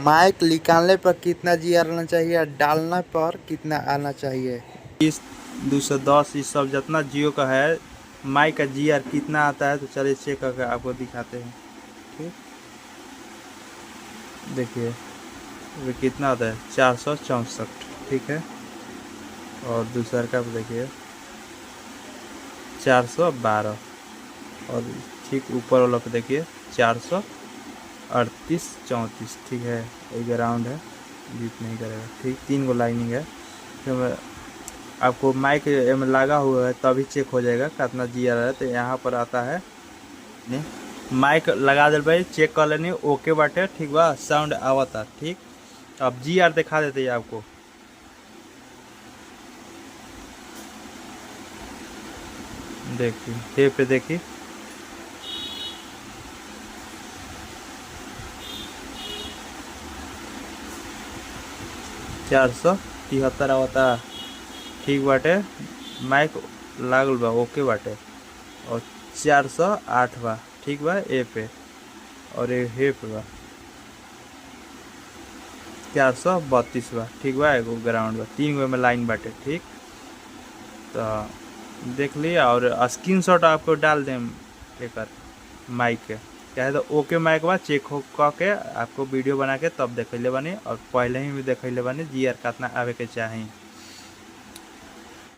Mic निकालने पर कितना जी आना चाहिए और डालने पर कितना आना चाहिए? 210 इस सब जितना जियो का है, माइक का जी आर कितना आता है तो चलिए चेक करके आपको दिखाते हैं। ठीक, देखिए ये कितना आता है, 464। ठीक है, और दूसरा का देखिए 412, और ठीक ऊपर वाला पे देखिए 438 34। ठीक है, ये ग्राउंड है, बीट नहीं करेगा। ठीक, 3 गो लाइनिंग है। तो आपको माइक में लगा हुआ है तभी चेक हो जाएगा कितना जी आ रहा है। तो यहाँ पर आता है नहीं, माइक लगा दे भाई, चेक कर लेनी ओके बाटे। ठीक बा, साउंड आवता। ठीक, अब जी आर दिखा देते हैं आपको। देखिए हे पे देखिए 473 आवता। ठीक बाटे, माइक लागल बा, ओके बाटे। और 408 बा। ठीक बा ए पे, और ये हे पे बा 432 बा। ठीक बा, एगो ग्राउंड बा, 3 गो में लाइन बाटे। ठीक, तो देख लिया और स्क्रीनशॉट आपको डाल दें एक माइक के, क्या है तो ओके माइक बा, चेक हो के आपको वीडियो बना के तब देखले बानी, और पहले ही भी देखले बानी जी आर कितना आवे के चाही।